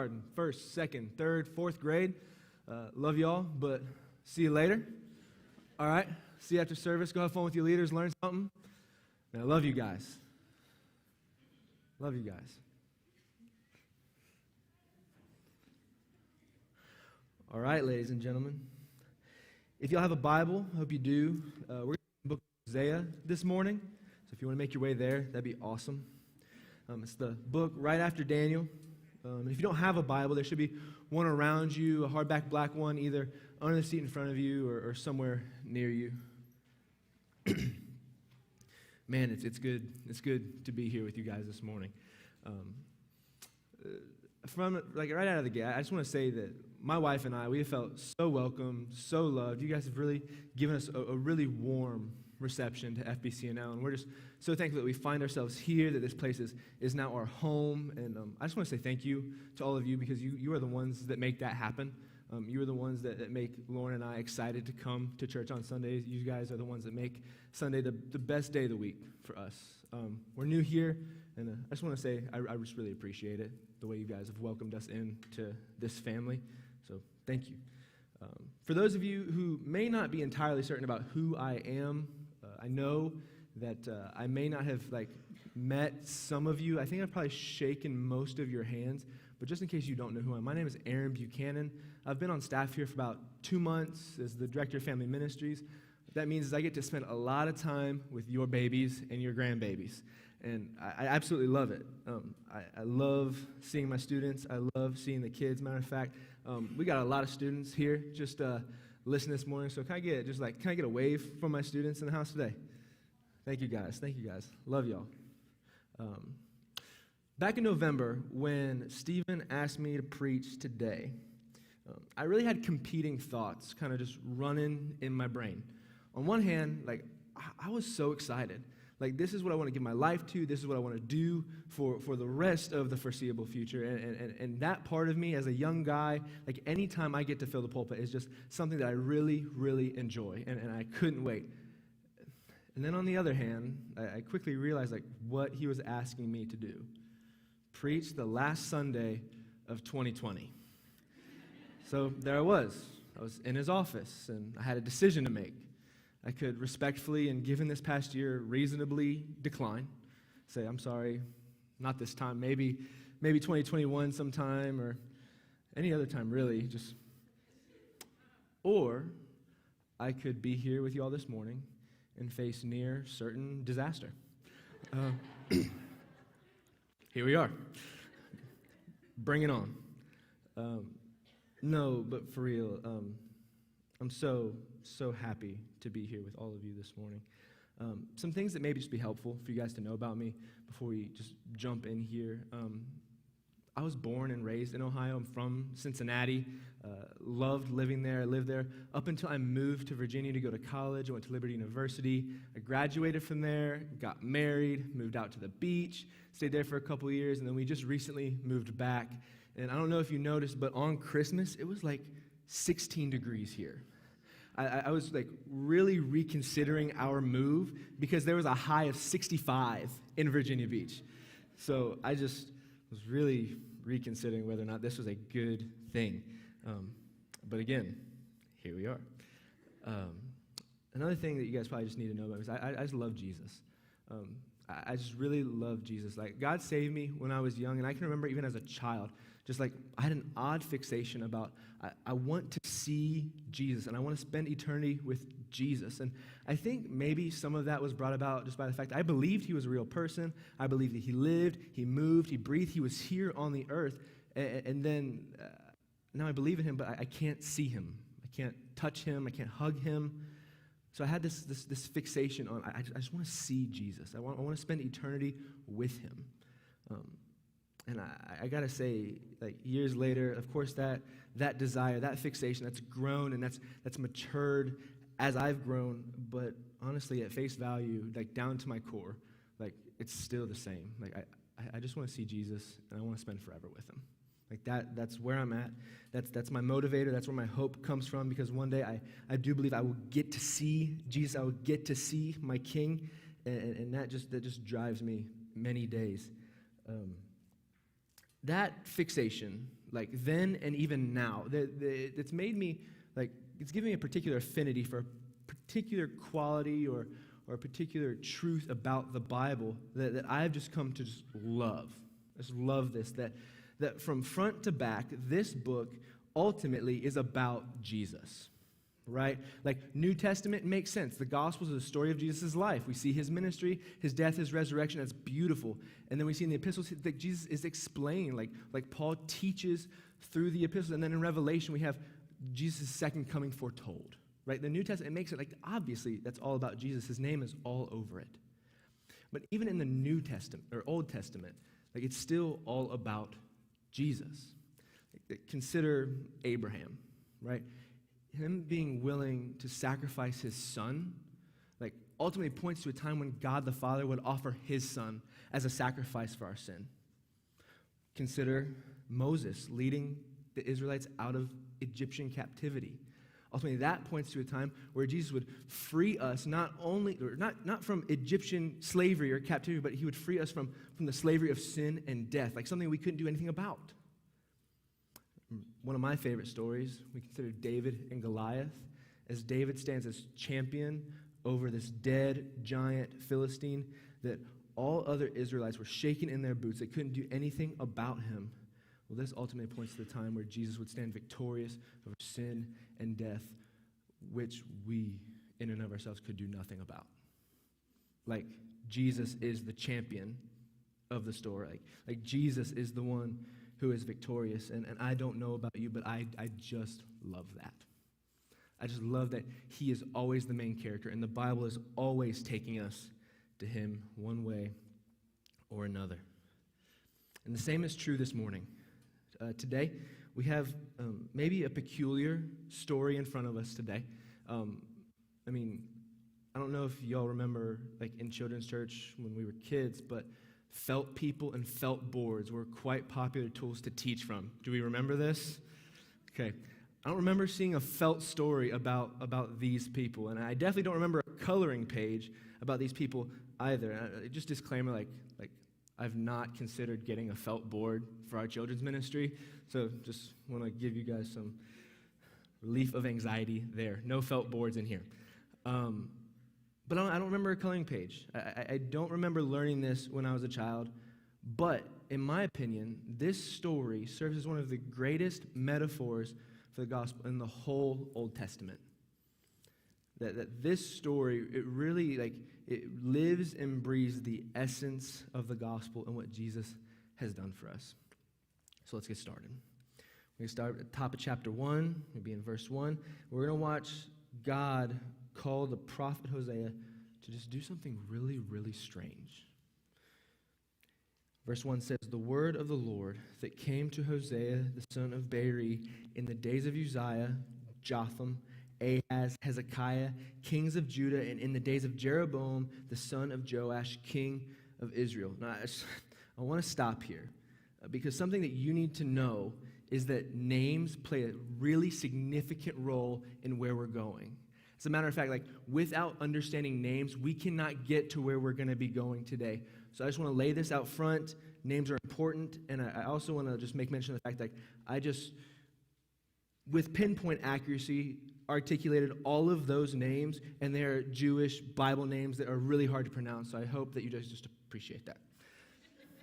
kindergarten, first, second, third, fourth grade. Love y'all, but see you later. All right? See you after service. Go have fun with your leaders. Learn something. And I love you guys. Love you guys. All right, ladies and gentlemen. If y'all have a Bible, I hope you do. We're in the book of Isaiah this morning. So if you want to make your way there, that'd be awesome. It's the book right after Daniel. If you don't have a Bible, there should be one around you, a hardback black one, either under the seat in front of you or somewhere near you. Man, it's good. It's good to be here with you guys this morning. From right out of the gate, I just want to say that my wife and I, we have felt so welcome, so loved. You guys have really given us a really warm reception to FBCNL, and we're just so thankful that we find ourselves here, that this place is now our home, and I just want to say thank you to all of you, because you are the ones that make that happen. You are the ones that make Lauren and I excited to come to church on Sundays. You guys are the ones that make Sunday the best day of the week for us. We're new here, and I just want to say I just really appreciate it, the way you guys have welcomed us into this family, so thank you. For those of you who may not be entirely certain about who I am, I know that I may not have met some of you. I think I've probably shaken most of your hands, but just in case you don't know who I am, my name is Aaron Buchanan. I've been on staff here for about 2 months as the Director of Family Ministries. What that means is I get to spend a lot of time with your babies and your grandbabies, and I absolutely love it. I love seeing my students. I love seeing the kids. Matter of fact, we got a lot of students here just listening this morning, so can I get a wave from my students in the house today? Thank you guys. Love y'all. Back in November, when Stephen asked me to preach today, I really had competing thoughts kind of just running in my brain. On one hand, I was so excited. This is what I want to give my life to. This is what I want to do for the rest of the foreseeable future. And that part of me as a young guy, anytime I get to fill the pulpit is just something that I really, really enjoy. And I couldn't wait. And then on the other hand, I quickly realized what he was asking me to do. Preach the last Sunday of 2020. So there I was. I was in his office, and I had a decision to make. I could respectfully, and given this past year, reasonably decline. Say, I'm sorry, not this time. Maybe 2021 sometime, or any other time, really. Or I could be here with you all this morning and face near certain disaster. Here we are. Bring it on. No, but for real, I'm so happy to be here with all of you this morning. Some things that maybe just be helpful for you guys to know about me before we just jump in here. I was born and raised in Ohio. I'm from Cincinnati. Loved living there. I lived there up until I moved to Virginia to go to college. I went to Liberty University. I graduated from there, got married, moved out to the beach, stayed there for a couple of years, and then we just recently moved back. And I don't know if you noticed, but on Christmas, it was 16 degrees here. I was really reconsidering our move because there was a high of 65 in Virginia Beach. So I just was really reconsidering whether or not this was a good thing. But again, here we are. Another thing that you guys probably just need to know about is I just love Jesus. I just really love Jesus. God saved me when I was young, and I can remember even as a child, I had an odd fixation about I want to see Jesus, and I want to spend eternity with Jesus. And I think maybe some of that was brought about just by the fact that I believed he was a real person. I believed that he lived, he moved, he breathed, he was here on the earth. And then now I believe in him, but I can't see him. I can't touch him. I can't hug him. So I had this fixation on, I just want to see Jesus. I want to spend eternity with him. And I got to say, years later, of course, that desire, that fixation, that's grown and that's matured as I've grown. But honestly, at face value, down to my core, it's still the same. I just want to see Jesus, and I want to spend forever with him. That's where I'm at. That's my motivator. That's where my hope comes from, because one day I do believe I will get to see Jesus. I will get to see my King, and that just drives me many days. That fixation, like then and even now. It's made me, like, it's given me a particular affinity for a particular quality or a particular truth about the Bible that I've just come to just love. I just love this, that from front to back, this book ultimately is about Jesus. Right? Like, New Testament makes sense. The Gospels are the story of Jesus' life. We see his ministry, his death, his resurrection. That's beautiful. And then we see in the epistles that Jesus is explained, like Paul teaches through the epistles. And then in Revelation, we have Jesus' second coming foretold. Right? The New Testament, it makes it like, obviously, that's all about Jesus. His name is all over it. But even in the New Testament, or Old Testament, like, it's still all about Jesus. Like, consider Abraham, right? Him being willing to sacrifice his son, like, ultimately points to a time when God the Father would offer his son as a sacrifice for our sin. Consider Moses leading the Israelites out of Egyptian captivity. Ultimately, that points to a time where Jesus would free us not from Egyptian slavery or captivity, but he would free us from the slavery of sin and death, like something we couldn't do anything about. One of my favorite stories, we consider David and Goliath, as David stands as champion over this dead giant Philistine that all other Israelites were shaking in their boots. They couldn't do anything about him. Well, this ultimately points to the time where Jesus would stand victorious over sin and death, which we, in and of ourselves, could do nothing about. Like, Jesus is the champion of the story. Like Jesus is the one who is victorious. And I don't know about you, but I just love that. I just love that he is always the main character, and the Bible is always taking us to him one way or another. And the same is true this morning. Today, we have maybe a peculiar story in front of us today. I don't know if y'all remember, like, in children's church when we were kids, but felt people and felt boards were quite popular tools to teach from. Do we remember this? Okay. I don't remember seeing a felt story about these people, and I definitely don't remember a coloring page about these people either. Just disclaimer, like I've not considered getting a felt board for our children's ministry, so just want to give you guys some relief of anxiety there. No felt boards in here. But I don't remember a coloring page. I don't remember learning this when I was a child, but in my opinion, this story serves as one of the greatest metaphors for the gospel in the whole Old Testament. That this story, it really, it lives and breathes the essence of the gospel and what Jesus has done for us. So let's get started. We're going to start at the top of chapter 1. We'll be in verse 1. We're going to watch God call the prophet Hosea to just do something really, really strange. Verse 1 says, "The word of the Lord that came to Hosea, the son of Beeri, in the days of Uzziah, Jotham, Ahaz, Hezekiah, kings of Judah, and in the days of Jeroboam, the son of Joash, king of Israel." Now, I want to stop here because something that you need to know is that names play a really significant role in where we're going. As a matter of fact, without understanding names, we cannot get to where we're going to be going today. So I just want to lay this out front. Names are important, and I also want to just make mention of the fact that I just, with pinpoint accuracy, articulated all of those names, and they're Jewish Bible names that are really hard to pronounce, so I hope that you guys just appreciate that.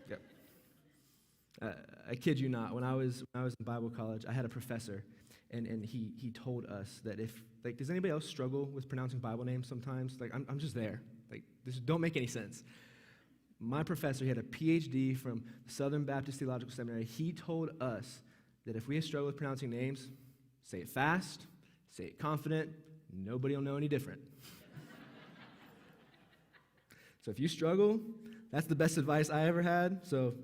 Yep. I kid you not, when I was in Bible college, I had a professor, and he told us that if, does anybody else struggle with pronouncing Bible names sometimes? I'm just there. This don't make any sense. My professor, he had a PhD from Southern Baptist Theological Seminary. He told us that if we struggle with pronouncing names, say it fast, say it confident, nobody will know any different. So if you struggle, that's the best advice I ever had. So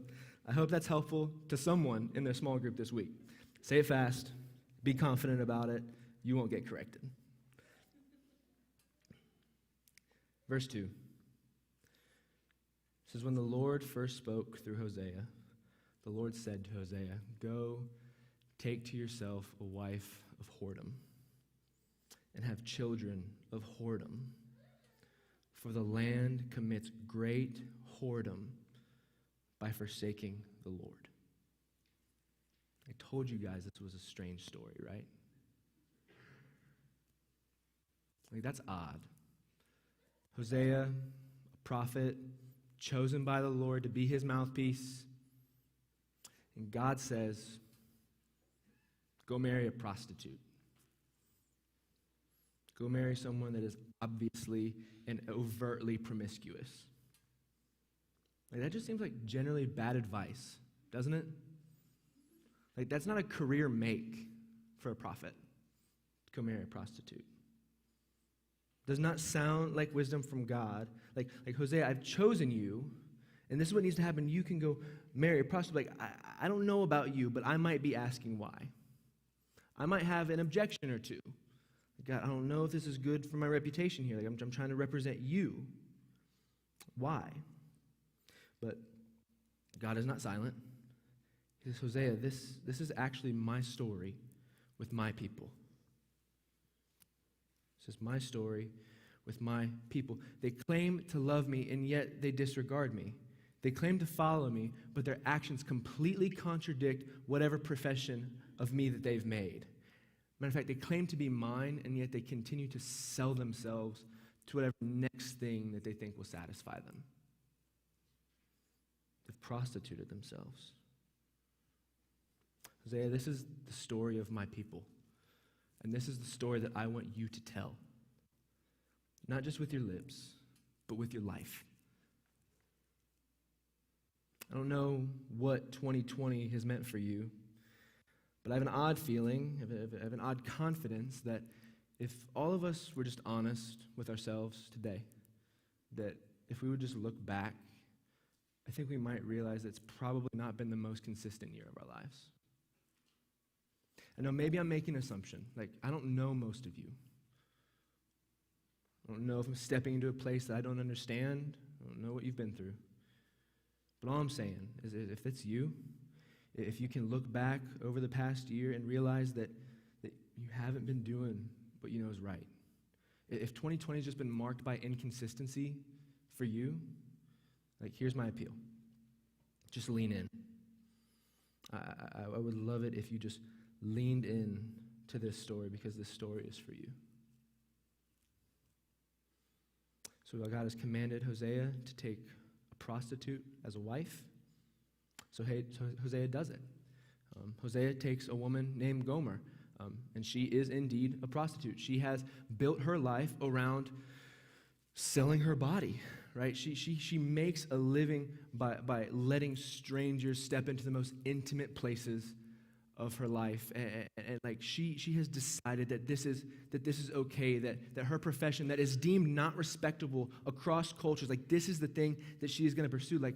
I hope that's helpful to someone in their small group this week. Say it fast, be confident about it, you won't get corrected. Verse 2 says, "When the Lord first spoke through Hosea, the Lord said to Hosea, 'Go, take to yourself a wife of whoredom, and have children of whoredom, for the land commits great whoredom by forsaking the Lord.'" I told you guys this was a strange story, right? Like, that's odd. Hosea, a prophet, chosen by the Lord to be his mouthpiece. And God says, go marry a prostitute. Go marry someone that is obviously and overtly promiscuous. Like, that just seems like generally bad advice, doesn't it? Like, that's not a career make for a prophet. Go marry a prostitute. Does not sound like wisdom from God. Like Hosea, I've chosen you, and this is what needs to happen. You can go marry a prostitute. Like, I don't know about you, but I might be asking why. I might have an objection or two. God, I don't know if this is good for my reputation here. Like, I'm trying to represent you. Why? But God is not silent. He says, Hosea, this is actually my story with my people. This is my story with my people. They claim to love me, and yet they disregard me. They claim to follow me, but their actions completely contradict whatever profession of me that they've made. Matter of fact, they claim to be mine, and yet they continue to sell themselves to whatever next thing that they think will satisfy them. They've prostituted themselves. Hosea, this is the story of my people. And this is the story that I want you to tell. Not just with your lips, but with your life. I don't know what 2020 has meant for you, but I have an odd feeling, I have an odd confidence that if all of us were just honest with ourselves today, that if we would just look back, I think we might realize that it's probably not been the most consistent year of our lives. I know maybe I'm making an assumption. Like, I don't know most of you. I don't know if I'm stepping into a place that I don't understand. I don't know what you've been through. But all I'm saying is if it's you, if you can look back over the past year and realize that you haven't been doing what you know is right, if 2020 has just been marked by inconsistency for you, like, here's my appeal. Just lean in. I would love it if you just leaned in to this story, because this story is for you. So God has commanded Hosea to take a prostitute as a wife. So Hosea does it. Hosea takes a woman named Gomer, and she is indeed a prostitute. She has built her life around selling her body, right? She makes a living by letting strangers step into the most intimate places of her life, and like she has decided that this is okay, that her profession that is deemed not respectable across cultures, like, this is the thing that she is going to pursue. Like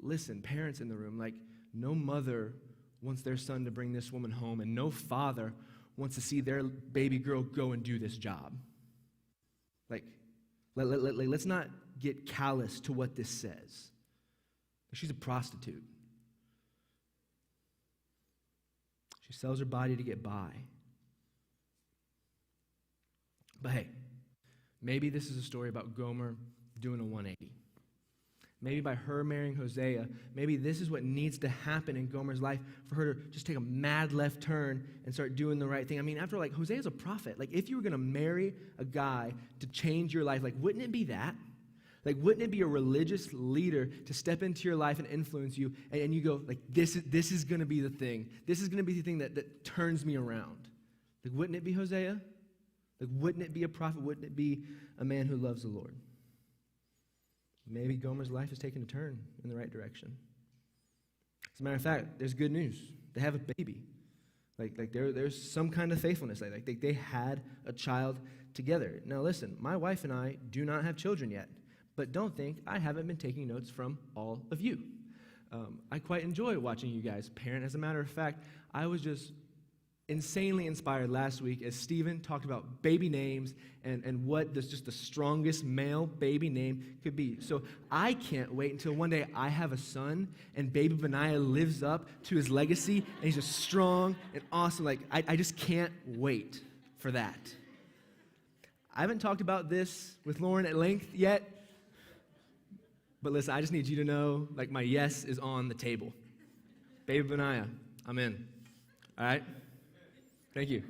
listen, parents in the room, like, no mother wants their son to bring this woman home, and no father wants to see their baby girl go and do this job. Like, let's not get callous to what this says. She's a prostitute. She sells her body to get by. But hey, maybe this is a story about Gomer doing a 180. Maybe by her marrying Hosea, maybe this is what needs to happen in Gomer's life for her to just take a mad left turn and start doing the right thing. I mean, after all, like, Hosea's a prophet. Like, if you were going to marry a guy to change your life, like, wouldn't it be that? Like, wouldn't it be a religious leader to step into your life and influence you, and you go, like, this is going to be the thing. This is going to be the thing that turns me around. Like, wouldn't it be Hosea? Like, wouldn't it be a prophet? Wouldn't it be a man who loves the Lord? Maybe Gomer's life has taken a turn in the right direction. As a matter of fact, there's good news. They have a baby. Like there's some kind of faithfulness. Like they had a child together. Now listen, my wife and I do not have children yet. But don't think I haven't been taking notes from all of you. I quite enjoy watching you guys parent. As a matter of fact, I was just insanely inspired last week as Stephen talked about baby names and what just the strongest male baby name could be. So I can't wait until one day I have a son and baby Benaiah lives up to his legacy and he's just strong and awesome. Like, I just can't wait for that. I haven't talked about this with Lauren at length yet. But listen, I just need you to know, like, my yes is on the table. Baby Benaiah, I'm in. All right? Thank you.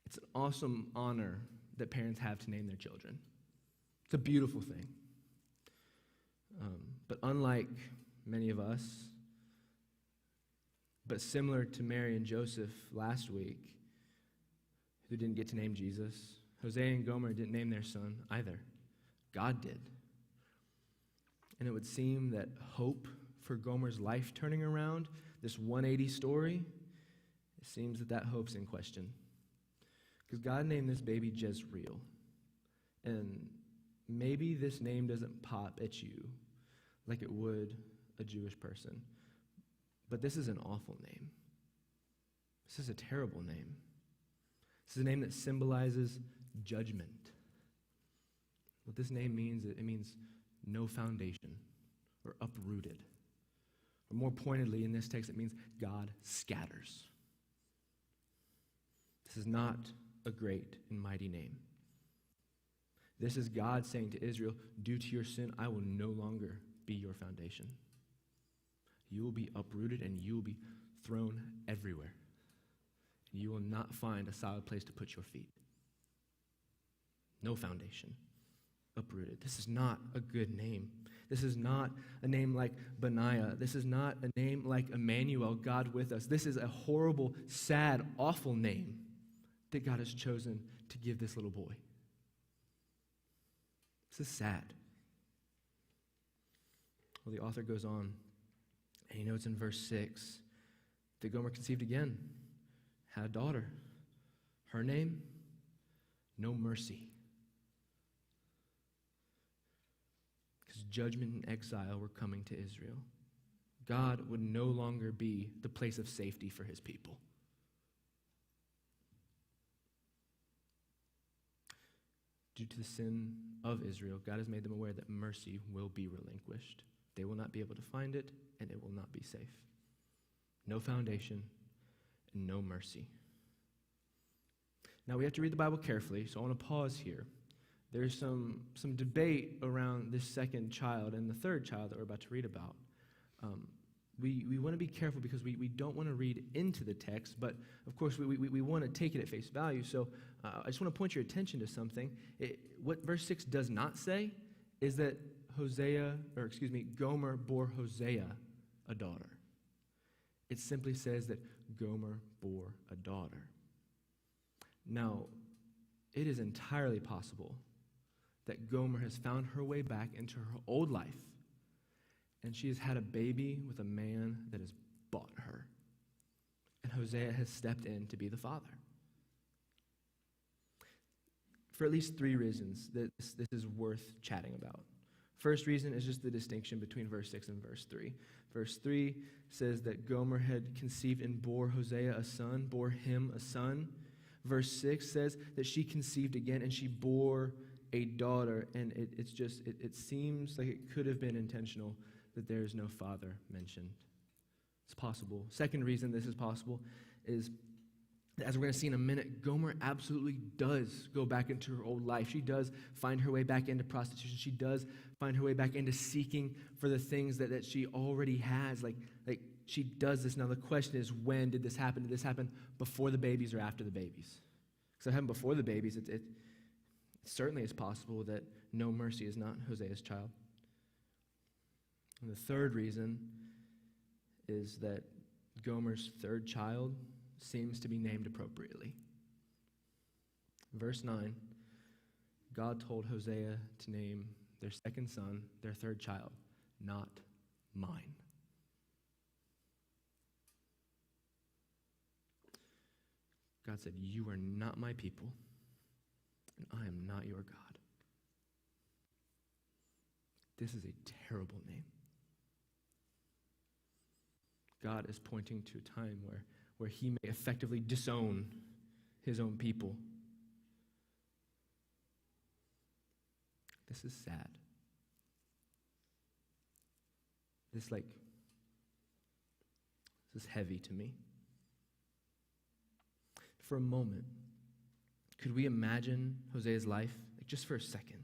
It's an awesome honor that parents have to name their children. It's a beautiful thing. But unlike many of us, but similar to Mary and Joseph last week, who didn't get to name Jesus, Hosea and Gomer didn't name their son either. God did. And it would seem that hope for Gomer's life turning around, this 180 story, it seems that hope's in question. Because God named this baby Jezreel. And maybe this name doesn't pop at you like it would a Jewish person. But this is an awful name. This is a terrible name. This is a name that symbolizes judgment. What this name means, it means no foundation or uprooted. Or more pointedly in this text, it means God scatters. This is not a great and mighty name. This is God saying to Israel, due to your sin, I will no longer be your foundation. You will be uprooted and you will be thrown everywhere. And you will not find a solid place to put your feet. No foundation. Uprooted. This is not a good name. This is not a name like Benaiah. This is not a name like Emmanuel, God with us. This is a horrible, sad, awful name that God has chosen to give this little boy. This is sad. Well, the author goes on, and he notes in verse 6 that Gomer conceived again, had a daughter. Her name, No Mercy. Because judgment and exile were coming to Israel. God would no longer be the place of safety for his people. Due to the sin of Israel, God has made them aware that mercy will be relinquished. They will not be able to find it, and it will not be safe. No foundation and no mercy. Now, we have to read the Bible carefully, so I want to pause here. There's some debate around this second child and the third child that we're about to read about. We want to be careful because we don't want to read into the text, but of course we want to take it at face value. So I just want to point your attention to something. What verse 6 does not say is that Gomer bore Hosea a daughter. It simply says that Gomer bore a daughter. Now, it is entirely possible that Gomer has found her way back into her old life, and she has had a baby with a man that has bought her. And Hosea has stepped in to be the father. For at least 3 reasons that this is worth chatting about. First reason is just the distinction between verse 6 and verse 3. Verse 3 says that Gomer had conceived and bore Hosea a son, bore him a son. Verse 6 says that she conceived again and she bore a daughter. And it seems like it could have been intentional that there is no father mentioned. It's possible. Second reason this is possible is, as we're going to see in a minute, Gomer absolutely does go back into her old life. She does find her way back into prostitution. She does find her way back into seeking for the things that she already has. Like she does this. Now the question is, when did this happen? Did this happen before the babies or after the babies? Because it happened before the babies. It certainly is possible that No Mercy is not Hosea's child. And the third reason is that Gomer's third child seems to be named appropriately. Verse 9, God told Hosea to name their second son, their third child, Not Mine. God said, you are not my people, and I am not your God. This is a terrible name. God is pointing to a time where he may effectively disown his own people. This is sad. This is heavy to me. For a moment, could we imagine Hosea's life, just for a second?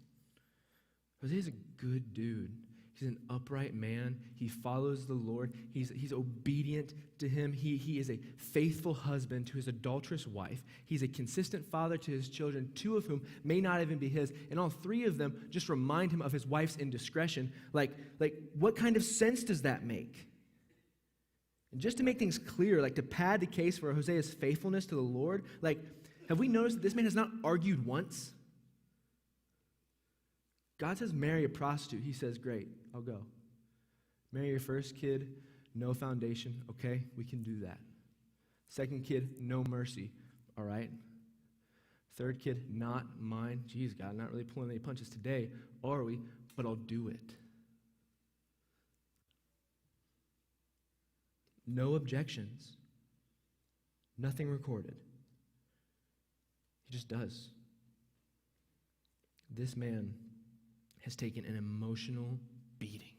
Hosea's a good dude. He's an upright man. He follows the Lord. He's obedient to him. He is a faithful husband to his adulterous wife. He's a consistent father to his children, two of whom may not even be his, and all three of them just remind him of his wife's indiscretion. Like what kind of sense does that make? And just to make things clear, like to pad the case for Hosea's faithfulness to the Lord, like, have we noticed that this man has not argued once? God says, marry a prostitute. He says, great, I'll go. Marry your first kid, no foundation. Okay, we can do that. Second kid, no mercy. All right. Third kid, not mine. Geez, God, not really pulling any punches today, are we? But I'll do it. No objections. Nothing recorded. He just does. This man has taken an emotional beating.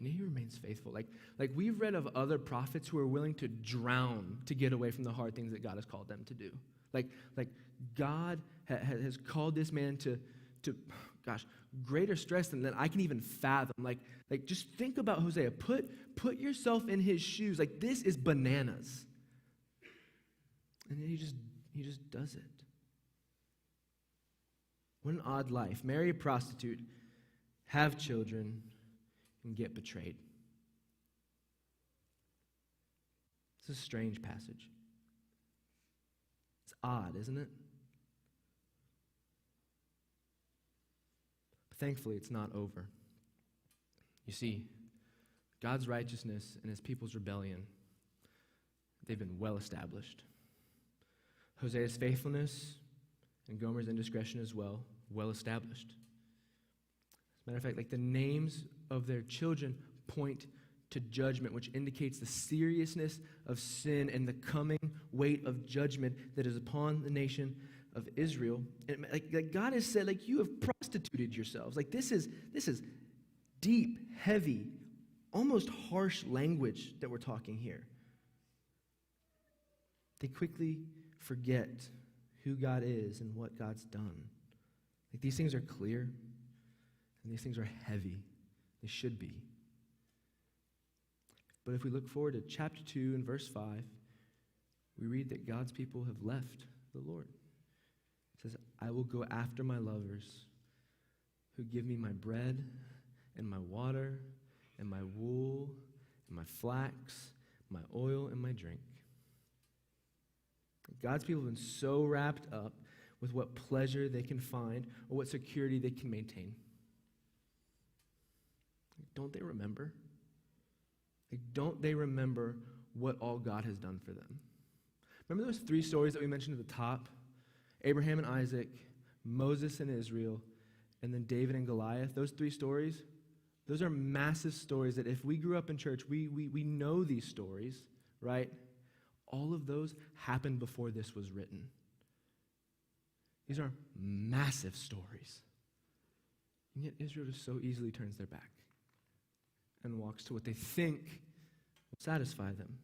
And he remains faithful. Like we've read of other prophets who are willing to drown to get away from the hard things that God has called them to do. Like God has called this man to greater stress than I can even fathom. Like just think about Hosea. Put yourself in his shoes. Like, this is bananas. And then he just does it. What an odd life. Marry a prostitute, have children, and get betrayed. It's a strange passage. It's odd, isn't it? But thankfully, it's not over. You see, God's righteousness and his people's rebellion, they've been well established. Hosea's faithfulness and Gomer's indiscretion as well established. As a matter of fact, like the names of their children point to judgment, which indicates the seriousness of sin and the coming weight of judgment that is upon the nation of Israel. And like God has said, like, you have prostituted yourselves. Like this is deep, heavy, almost harsh language that we're talking here. They quickly forget who God is and what God's done. Like, these things are clear, and these things are heavy. They should be. But if we look forward to chapter 2 and verse 5, we read that God's people have left the Lord. It says, I will go after my lovers who give me my bread and my water and my wool and my flax, my oil and my drink. God's people have been so wrapped up with what pleasure they can find or what security they can maintain. Don't they remember? Don't they remember what all God has done for them? Remember those 3 stories that we mentioned at the top? Abraham and Isaac, Moses and Israel, and then David and Goliath. Those 3 stories, those are massive stories that if we grew up in church, we know these stories, right? All of those happened before this was written. These are massive stories. And yet Israel just so easily turns their back and walks to what they think will satisfy them.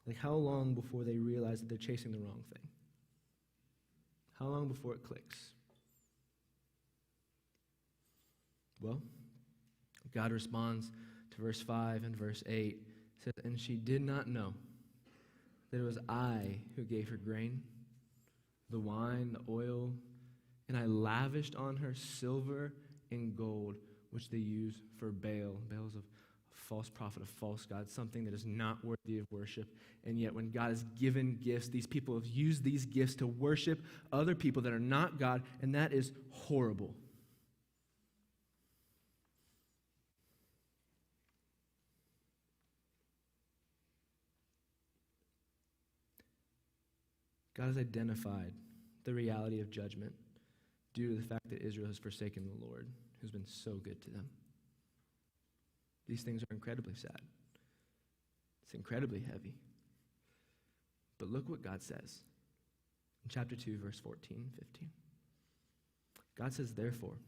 Like, how long before they realize that they're chasing the wrong thing? How long before it clicks? Well, God responds to verse 5 and verse 8. It says, and she did not know that it was I who gave her grain, the wine, the oil, and I lavished on her silver and gold, which they use for Baal. Baal is a false prophet, a false god, something that is not worthy of worship. And yet when God has given gifts, these people have used these gifts to worship other people that are not God, and that is horrible. God has identified the reality of judgment due to the fact that Israel has forsaken the Lord, who's been so good to them. These things are incredibly sad. It's incredibly heavy. But look what God says in chapter 2, verse 14, 15. God says, therefore,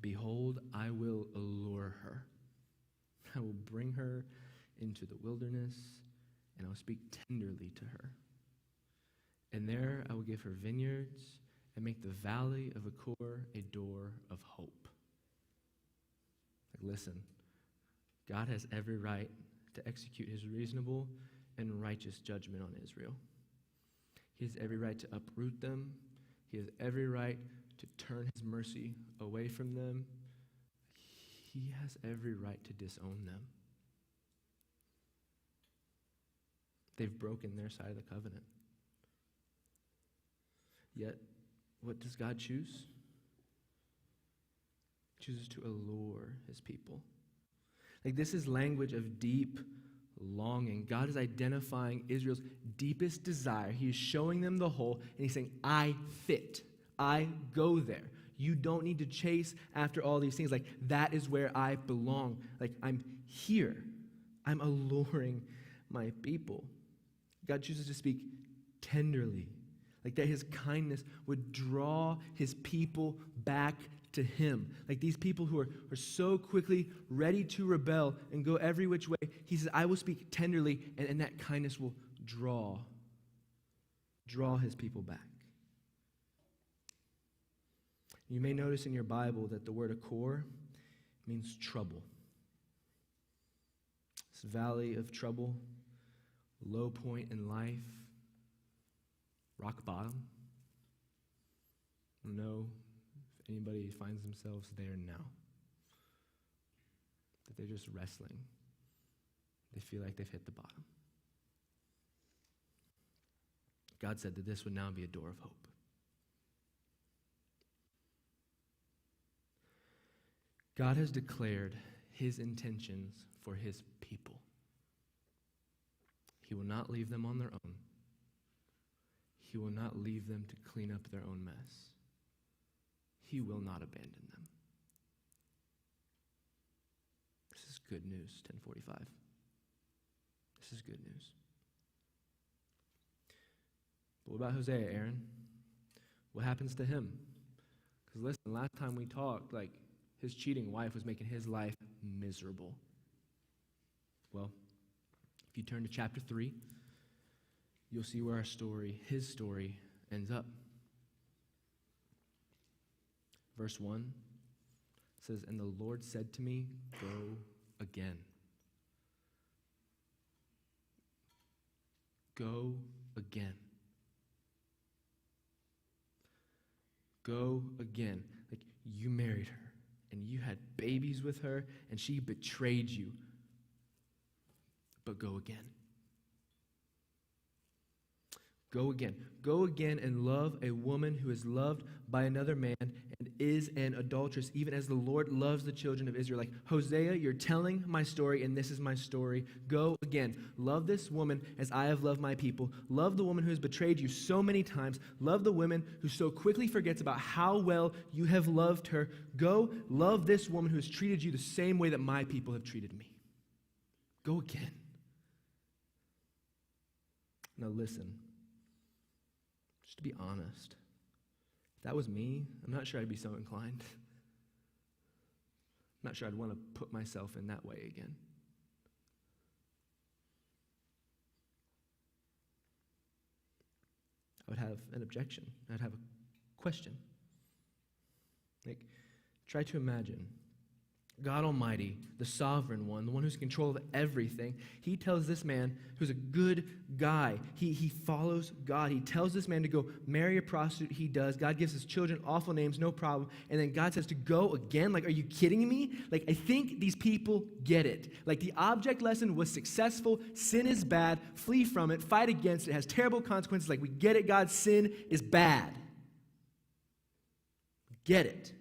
behold, I will allure her. I will bring her into the wilderness, and I will speak tenderly to her. And there I will give her vineyards and make the valley of Achor a door of hope. Like, listen, God has every right to execute his reasonable and righteous judgment on Israel. He has every right to uproot them. He has every right to turn his mercy away from them. He has every right to disown them. They've broken their side of the covenant. Yet, what does God choose? He chooses to allure his people. Like, this is language of deep longing. God is identifying Israel's deepest desire. He is showing them the hole, and he's saying, I fit. I go there. You don't need to chase after all these things. Like, that is where I belong. Like, I'm here. I'm alluring my people. God chooses to speak tenderly, like that his kindness would draw his people back to him. Like these people who are so quickly ready to rebel and go every which way, he says, I will speak tenderly, and that kindness will draw his people back. You may notice in your Bible that the word Achor means trouble. This valley of trouble, low point in life, rock bottom. I don't know if anybody finds themselves there now. That they're just wrestling. They feel like they've hit the bottom. God said that this would now be a door of hope. God has declared his intentions for his people. He will not leave them on their own. He will not leave them to clean up their own mess. He will not abandon them. This is good news, 1045. This is good news. But what about Hosea, Aaron? What happens to him? Because listen, last time we talked, his cheating wife was making his life miserable. Well, if you turn to chapter 3, you'll see where his story, ends up. Verse 1 says, And the Lord said to me, Go again. Go again. Go again. Like, you married her, and you had babies with her, and she betrayed you. But go again. Go again. Go again and love a woman who is loved by another man and is an adulteress, even as the Lord loves the children of Israel. Like, Hosea, you're telling my story, and this is my story. Go again. Love this woman as I have loved my people. Love the woman who has betrayed you so many times. Love the woman who so quickly forgets about how well you have loved her. Go love this woman who has treated you the same way that my people have treated me. Go again. Now listen. Just to be honest, if that was me, I'm not sure I'd be so inclined. I'm not sure I'd want to put myself in that way again. I would have an objection. I'd have a question. Try to imagine God Almighty, the sovereign one, the one who's in control of everything. He tells this man, who's a good guy, he follows God. He tells this man to go marry a prostitute. He does. God gives his children awful names, no problem. And then God says to go again. Are you kidding me? I think these people get it. The object lesson was successful. Sin is bad. Flee from it. Fight against it. It has terrible consequences. We get it, God. Sin is bad. Get it.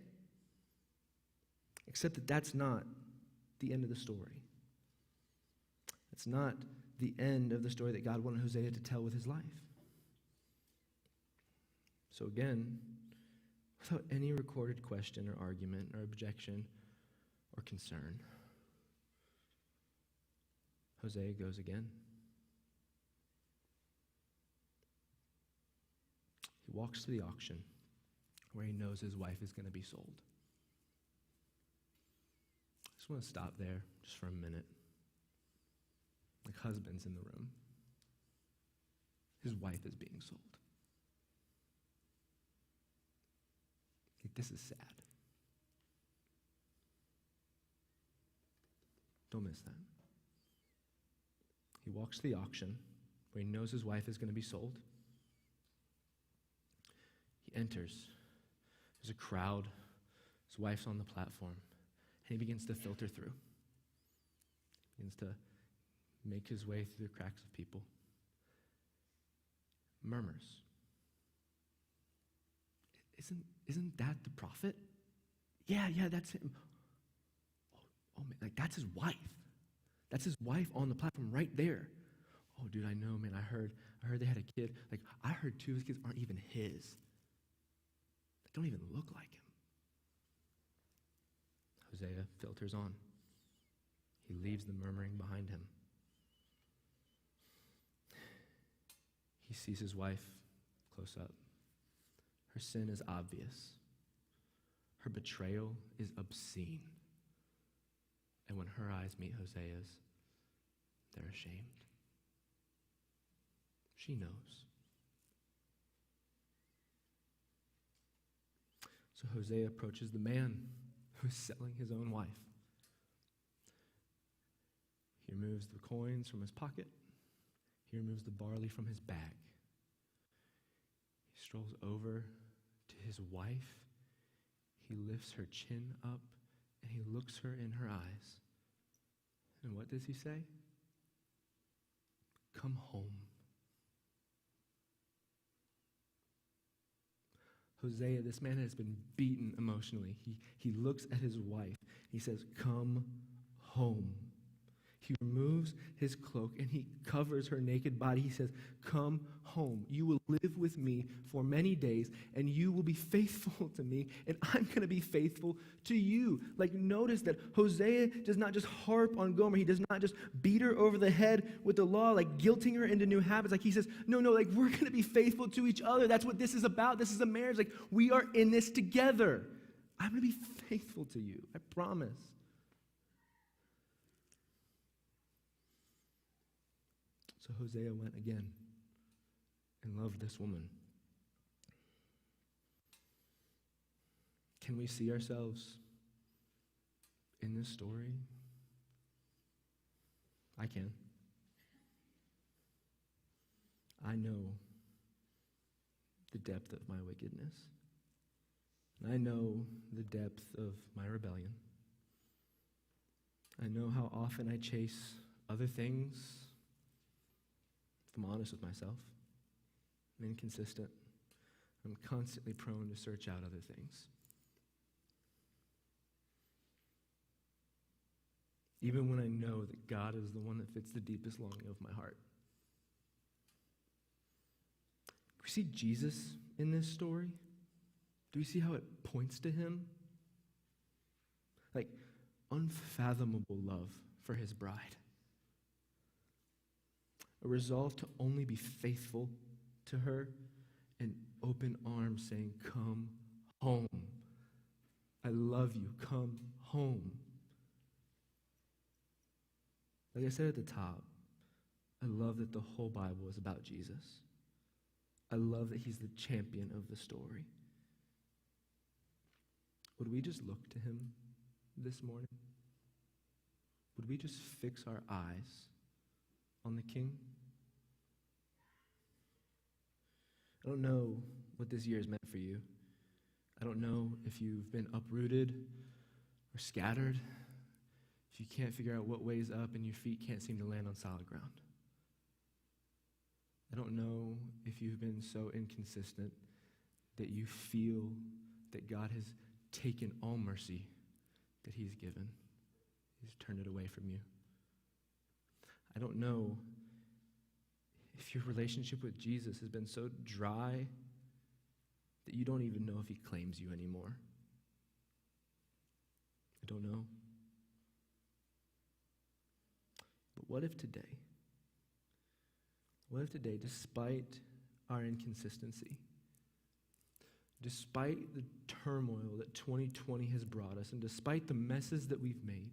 Except that that's not the end of the story. It's not the end of the story that God wanted Hosea to tell with his life. So again, without any recorded question or argument or objection or concern, Hosea goes again. He walks to the auction where he knows his wife is going to be sold. I just want to stop there just for a minute. Husband's in the room. His wife is being sold. Like, this is sad. Don't miss that. He walks to the auction where he knows his wife is going to be sold. He enters. There's a crowd. His wife's on the platform. And he begins to filter through. He begins to make his way through the cracks of people. Murmurs. Isn't that the prophet? Yeah, that's him. Oh man, like that's his wife. That's his wife on the platform right there. Oh, dude, I know, man. I heard they had a kid. Like, I heard two of his kids aren't even his. They don't even look like him. Hosea filters on. He leaves the murmuring behind him. He sees his wife close up. Her sin is obvious. Her betrayal is obscene. And when her eyes meet Hosea's, they're ashamed. She knows. So Hosea approaches the man who's selling his own wife. He removes the coins from his pocket. He removes the barley from his bag. He strolls over to his wife. He lifts her chin up and he looks her in her eyes. And what does he say? Come home. Hosea, this man has been beaten emotionally. He looks at his wife. He says, come home. He removes his cloak and he covers her naked body. He says, come home. You will live with me for many days and you will be faithful to me and I'm going to be faithful to you. Like, notice that Hosea does not just harp on Gomer. He does not just beat her over the head with the law, like guilting her into new habits. Like, he says, no, like, we're going to be faithful to each other. That's what this is about. This is a marriage. Like, we are in this together. I'm going to be faithful to you. I promise. So Hosea went again and loved this woman. Can we see ourselves in this story? I can. I know the depth of my wickedness. I know the depth of my rebellion. I know how often I chase other things. If I'm honest with myself, I'm inconsistent. I'm constantly prone to search out other things. Even when I know that God is the one that fits the deepest longing of my heart. Do we see Jesus in this story? Do we see how it points to him? Like, unfathomable love for his bride. A resolve to only be faithful to her, and open arms saying, come home. I love you. Come home. Like I said at the top, I love that the whole Bible is about Jesus. I love that he's the champion of the story. Would we just look to him this morning? Would we just fix our eyes on the King? I don't know what this year has meant for you. I don't know if you've been uprooted or scattered, if you can't figure out what way's up and your feet can't seem to land on solid ground. I don't know if you've been so inconsistent that you feel that God has taken all mercy that he's given. He's turned it away from you. I don't know if your relationship with Jesus has been so dry that you don't even know if he claims you anymore. I don't know. But what if today, despite our inconsistency, despite the turmoil that 2020 has brought us, and despite the messes that we've made,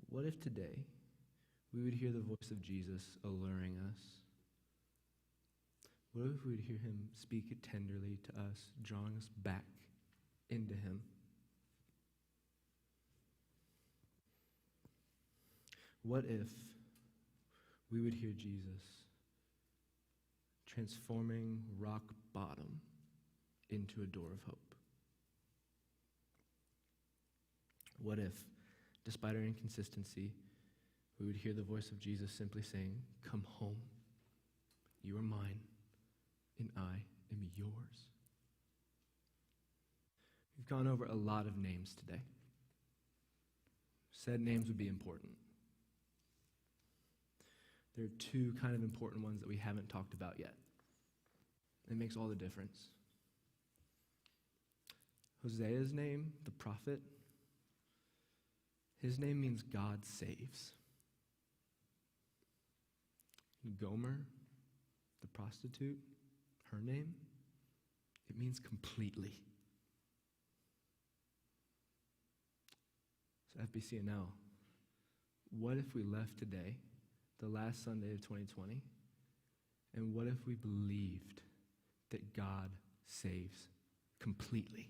what if today we would hear the voice of Jesus alluring us What if we would hear him speak tenderly to us, drawing us back into him? What if we would hear Jesus transforming rock bottom into a door of hope? What if, despite our inconsistency, we would hear the voice of Jesus simply saying, "Come home. You are mine, and I am yours." We've gone over a lot of names today. Said names would be important. There are two kind of important ones that we haven't talked about yet. It makes all the difference. Hosea's name, the prophet, his name means God saves. Gomer, the prostitute, her name, it means completely. So FBCNL, what if we left today, the last Sunday of 2020, and what if we believed that God saves completely?